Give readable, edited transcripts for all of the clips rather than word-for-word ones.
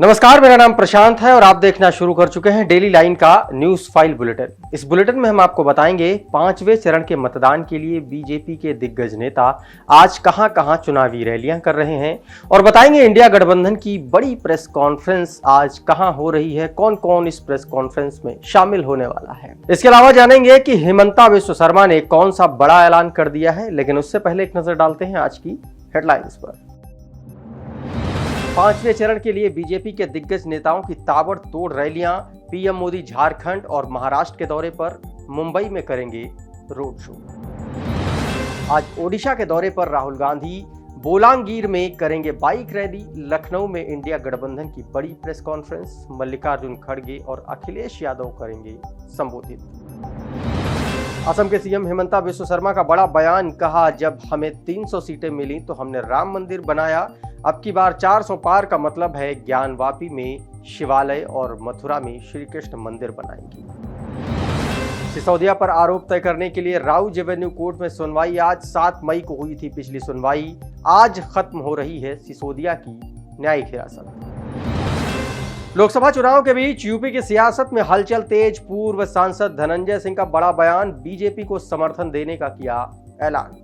नमस्कार, मेरा नाम प्रशांत है और आप देखना शुरू कर चुके हैं डेली लाइन का न्यूज फाइल बुलेटिन। इस बुलेटिन में हम आपको बताएंगे 5वें चरण के मतदान के लिए बीजेपी के दिग्गज नेता आज कहां-कहां चुनावी रैलियां कर रहे हैं और बताएंगे इंडिया गठबंधन की बड़ी प्रेस कॉन्फ्रेंस आज कहां हो रही है, कौन-कौन इस प्रेस कॉन्फ्रेंस में शामिल होने वाला है। इसके अलावा जानेंगे कि हिमंता बिस्वा शर्मा ने कौन सा बड़ा ऐलान कर दिया है, लेकिन उससे पहले एक नजर डालते हैं आज की हेडलाइंस पर। 5वें चरण के लिए बीजेपी के दिग्गज नेताओं की ताबड़तोड़ रैलियां, पीएम मोदी झारखंड और महाराष्ट्र के दौरे पर, मुंबई में करेंगे रोड शो। आज ओडिशा के दौरे पर राहुल गांधी बोलांगीर में करेंगे बाइक रैली। लखनऊ में इंडिया गठबंधन की बड़ी प्रेस कॉन्फ्रेंस, मल्लिकार्जुन खड़गे और अखिलेश यादव करेंगे संबोधित। असम के सीएम हिमंता बिस्वा शर्मा का बड़ा बयान, कहा जब हमें 300 सीटें मिली तो हमने राम मंदिर बनाया, अब की बार 400 पार का मतलब है ज्ञानवापी में शिवालय और मथुरा में श्री कृष्ण मंदिर बनाएंगे। सिसोदिया पर आरोप तय करने के लिए राउज एवेन्यू कोर्ट में सुनवाई आज 7 मई को हुई थी पिछली सुनवाई, आज खत्म हो रही है सिसोदिया की न्यायिक हिरासत। लोकसभा चुनाव के बीच यूपी की सियासत में हलचल तेज, पूर्व सांसद धनंजय सिंह का बड़ा बयान, बीजेपी को समर्थन देने का किया ऐलान।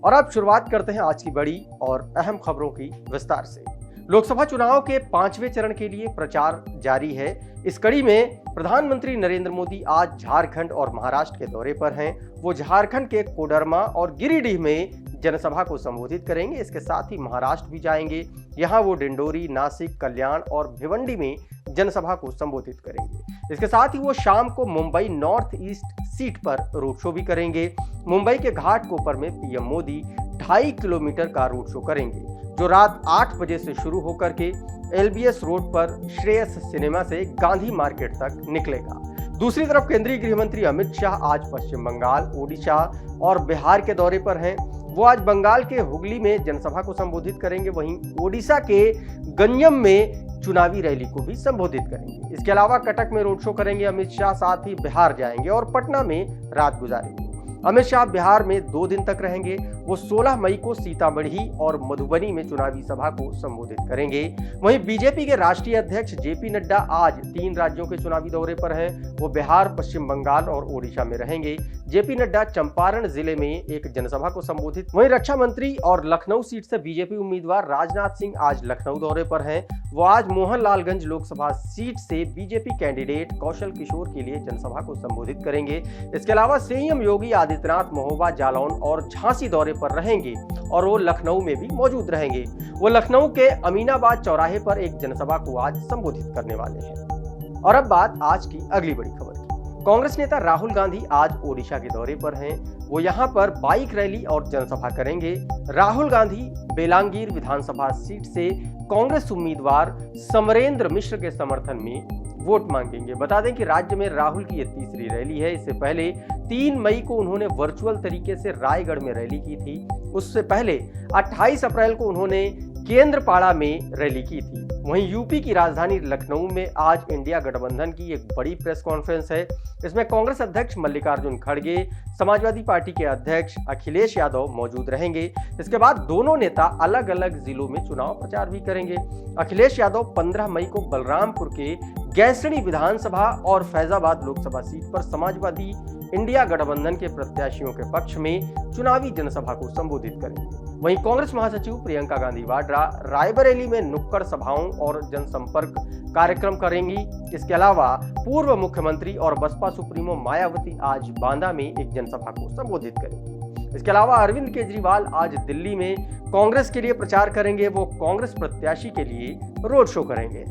और अब शुरुआत करते हैं आज की बड़ी और अहम खबरों की विस्तार से। लोकसभा चुनाव के 5वें चरण के लिए प्रचार जारी है। इस कड़ी में प्रधानमंत्री नरेंद्र मोदी आज झारखंड और महाराष्ट्र के दौरे पर हैं। वो झारखंड के कोडरमा और गिरिडीह में जनसभा को संबोधित करेंगे। इसके साथ ही महाराष्ट्र भी जाएंगे। यहाँ वो डिंडोरी, नासिक, कल्याण और भिवंडी में जनसभा को संबोधित करेंगे। इसके साथ ही वो शाम को मुंबई नॉर्थ ईस्ट सीट पर रोड शो भी करेंगे। मुंबई के घाटकोपर में पीएम मोदी 2.5 किलोमीटर का रोड शो करेंगे, जो रात 8 बजे से शुरू होकर के एलबीएस रोड पर श्रेयस सिनेमा से गांधी मार्केट तक निकलेगा। दूसरी तरफ केंद्रीय गृह मंत्री अमित शाह आज पश्चिम बंगाल, ओडिशा और बिहार के दौरे पर हैं। वो आज बंगाल के हुगली में जनसभा को संबोधित करेंगे, वहीं ओडिशा के गंजम में चुनावी रैली को भी संबोधित करेंगे। इसके अलावा कटक में रोड शो करेंगे अमित शाह, साथ ही बिहार जाएंगे और पटना में रात गुजारेंगे। अमित शाह बिहार में 2 दिन तक रहेंगे। वो 16 मई को सीतामढ़ी और मधुबनी में चुनावी सभा को संबोधित करेंगे। वहीं बीजेपी के राष्ट्रीय अध्यक्ष जेपी नड्डा आज 3 राज्यों के चुनावी दौरे पर हैं। वो बिहार, पश्चिम बंगाल और ओडिशा में रहेंगे। जेपी नड्डा चंपारण जिले में एक जनसभा को संबोधित। वहीं रक्षा मंत्री और लखनऊ सीट से बीजेपी उम्मीदवार राजनाथ सिंह आज लखनऊ दौरे पर हैं। वो आज मोहनलालगंज लोकसभा सीट से बीजेपी कैंडिडेट कौशल किशोर के लिए जनसभा को संबोधित करेंगे। इसके अलावा सीएम योगी आदित्यनाथ महोबा, जालौन और झांसी दौरे पर रहेंगे और वो लखनऊ में भी मौजूद रहेंगे। वो लखनऊ के अमीनाबाद चौराहे पर एक जनसभा को आज संबोधित करने वाले हैं। और अब बात आज की अगली बड़ी खबर की। कांग्रेस नेता राहुल गांधी आज ओडिशा के दौरे पर हैं। वो यहां पर बाइक रैली और जनसभा करेंगे। राहुल गांधी बेलांगीर विधानसभा सीट से कांग्रेस उम्मीदवार समरेंद्र मिश्र के समर्थन में वोट मांगेंगे। बता दें कि राज्य में राहुल की यह तीसरी रैली है। इससे पहले 3 मई को उन्होंने वर्चुअल तरीके से रायगढ़ में रैली की थी। उससे पहले 28 अप्रैल को उन्होंने केंद्रपाड़ा में रैली की थी। वहीं यूपी की राजधानी लखनऊ में आज इंडिया गठबंधन की एक बड़ी प्रेस कॉन्फ्रेंस है। इसमें कांग्रेस अध्यक्ष मल्लिकार्जुन खड़गे, समाजवादी पार्टी के अध्यक्ष अखिलेश यादव मौजूद रहेंगे। इसके बाद दोनों नेता अलग अलग जिलों में चुनाव प्रचार भी करेंगे। अखिलेश यादव 15 मई को बलरामपुर के गैसणी विधानसभा और फैजाबाद लोकसभा सीट पर समाजवादी इंडिया गठबंधन के प्रत्याशियों के पक्ष में चुनावी जनसभा को संबोधित करेंगे। वहीं कांग्रेस महासचिव प्रियंका गांधी वाड्रा रायबरेली में नुक्कड़ सभाओं और जनसंपर्क कार्यक्रम करेंगी। इसके अलावा पूर्व मुख्यमंत्री और बसपा सुप्रीमो मायावती आज बांदा में एक जनसभा को संबोधित करेंगी। इसके अलावा अरविंद केजरीवाल आज दिल्ली में कांग्रेस के लिए प्रचार करेंगे। वो कांग्रेस प्रत्याशी के लिए रोड शो करेंगे।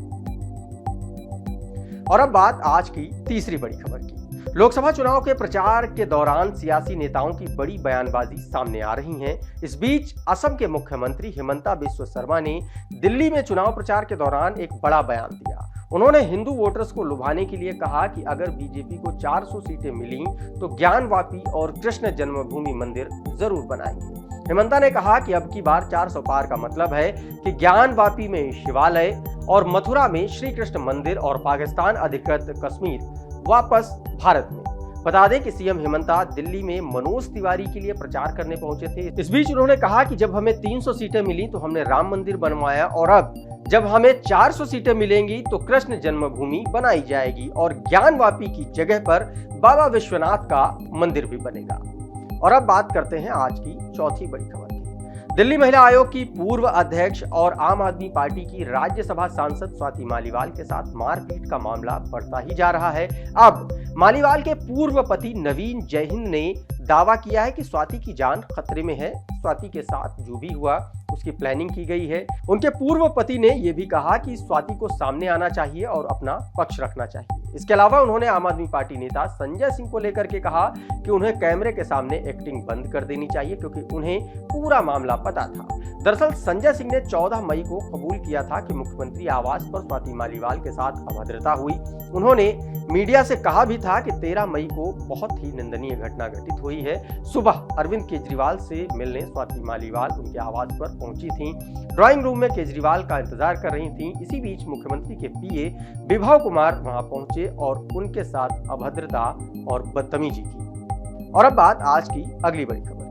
और अब बात आज की तीसरी बड़ी खबर की। लोकसभा चुनाव के प्रचार के दौरान सियासी नेताओं की बड़ी बयानबाजी सामने आ रही है। इस बीच असम के मुख्यमंत्री हिमंता बिस्वा शर्मा ने दिल्ली में चुनाव प्रचार के दौरान एक बड़ा बयान दिया। उन्होंने हिंदू वोटर्स को लुभाने के लिए कहा कि अगर बीजेपी को 400 सीटें मिली तो ज्ञानवापी और कृष्ण जन्मभूमि मंदिर जरूर बनाएंगे। हिमंता ने कहा कि अब की बार 400 पार का मतलब है कि ज्ञानवापी में शिवालय और मथुरा में श्री कृष्ण मंदिर और पाकिस्तान अधिकृत कश्मीर वापस भारत में। बता दें कि सीएम हेमंता दिल्ली में मनोज तिवारी के लिए प्रचार करने पहुंचे थे। इस बीच उन्होंने कहा कि जब हमें 300 सीटें मिली तो हमने राम मंदिर बनवाया और अब जब हमें 400 सीटें मिलेंगी तो कृष्ण जन्मभूमि बनाई जाएगी और ज्ञानवापी की जगह पर बाबा विश्वनाथ का मंदिर भी बनेगा। और अब बात करते हैं आज की चौथी बड़ी खबर की। दिल्ली महिला आयोग की पूर्व अध्यक्ष और आम आदमी पार्टी की राज्यसभा सांसद स्वाति मालीवाल के साथ मारपीट का मामला बढ़ता ही जा रहा है। अब मालीवाल के पूर्व पति नवीन जयहिंद ने दावा किया है कि स्वाति की जान खतरे में है। स्वाति के साथ जो भी हुआ उसकी प्लानिंग की गई है। उनके पूर्व पति ने यह भी कहा कि स्वाति को सामने आना चाहिए और अपना पक्ष रखना चाहिए। इसके अलावा उन्होंने आम आदमी पार्टी नेता संजय सिंह को लेकर के कहा कि उन्हें कैमरे के सामने एक्टिंग बंद कर देनी चाहिए क्योंकि उन्हें पूरा मामला पता था। दरअसल संजय सिंह ने 14 मई को कबूल किया था कि मुख्यमंत्री आवास पर स्वाति मालीवाल के साथ अभद्रता हुई। उन्होंने मीडिया से कहा भी था कि 13 मई को बहुत ही निंदनीय घटना घटित हुई है। सुबह अरविंद केजरीवाल से मिलने स्वाति मालीवाल उनके आवास पर पहुंची थीं। ड्राइंग रूम में केजरीवाल का इंतजार कर रही थीं। इसी बीच मुख्यमंत्री के पीए विभव कुमार वहां पहुंचे और उनके साथ अभद्रता और बदतमीजी की। और अब बात आज की अगली बड़ी खबर की।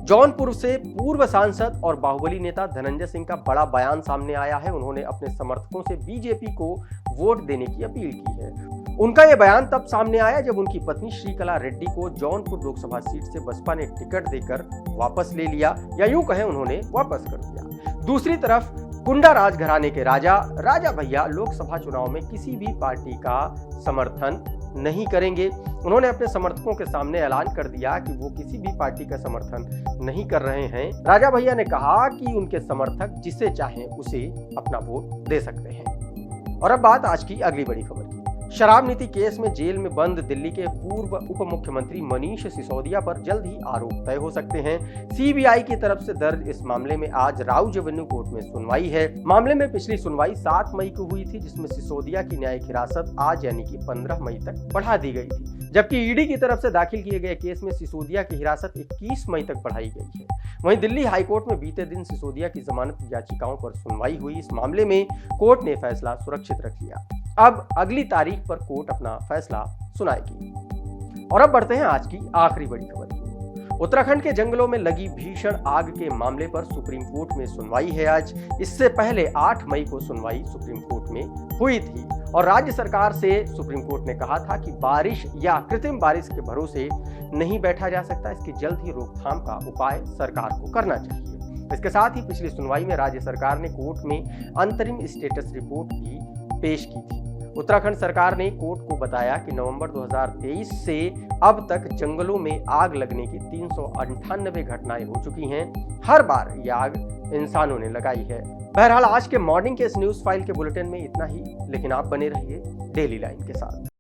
जौनपुर से पूर्व सांसद और बाहुबली नेता धनंजय सिंह का बड़ा बयान सामने आया है। उन्होंने अपने समर्थकों से बीजेपी को वोट देने की अपील की है। उनका यह बयान तब सामने आया जब उनकी पत्नी श्रीकला रेड्डी को जौनपुर लोकसभा सीट से बसपा ने टिकट देकर वापस ले लिया, या यूं कहें उन्होंने वापस कर दिया। दूसरी तरफ कुंडा राजघराने के राजा भैया लोकसभा चुनाव में किसी भी पार्टी का समर्थन नहीं करेंगे। उन्होंने अपने समर्थकों के सामने ऐलान कर दिया कि वो किसी भी पार्टी का समर्थन नहीं कर रहे हैं। राजा भैया ने कहा कि उनके समर्थक जिसे चाहें उसे अपना वोट दे सकते हैं। और अब बात आज की अगली बड़ी खबर की। शराब नीति केस में जेल में बंद दिल्ली के पूर्व उप मुख्यमंत्री मनीष सिसोदिया पर जल्द ही आरोप तय हो सकते हैं। सीबीआई की तरफ से दर्ज इस मामले में आज राउ रेवेन्यू कोर्ट में सुनवाई है। मामले में पिछली सुनवाई 7 मई को हुई थी, जिसमें सिसोदिया की न्यायिक हिरासत आज यानी कि 15 मई तक बढ़ा दी गई थी, जबकि ईडी की तरफ से दाखिल किए गए केस में सिसोदिया की हिरासत 21 मई तक बढ़ाई गई है। वहीं दिल्ली हाईकोर्ट में बीते दिन सिसोदिया की जमानत याचिकाओं पर सुनवाई हुई। इस मामले में कोर्ट ने फैसला सुरक्षित रख लिया। अब अगली तारीख पर कोर्ट अपना फैसला सुनाएगी। और अब बढ़ते हैं आज की आखिरी बड़ी खबर की। उत्तराखंड के जंगलों में लगी भीषण आग के मामले पर सुप्रीम कोर्ट में सुनवाई है आज। इससे पहले 8 मई को सुनवाई सुप्रीम कोर्ट में हुई थी और राज्य सरकार से सुप्रीम कोर्ट ने कहा था कि बारिश या कृत्रिम बारिश के भरोसे नहीं बैठा जा सकता। इसकी जल्द ही रोकथाम का उपाय सरकार को करना चाहिए। इसके साथ ही पिछली सुनवाई में राज्य सरकार ने कोर्ट में अंतरिम स्टेटस रिपोर्ट भी पेश की थी। उत्तराखंड सरकार ने कोर्ट को बताया कि नवंबर 2023 से अब तक जंगलों में आग लगने की 398 घटनाएं हो चुकी हैं। हर बार यह आग इंसानों ने लगाई है। बहरहाल आज के मॉर्निंग के इस न्यूज फाइल के बुलेटिन में इतना ही, लेकिन आप बने रहिए डेली लाइन के साथ।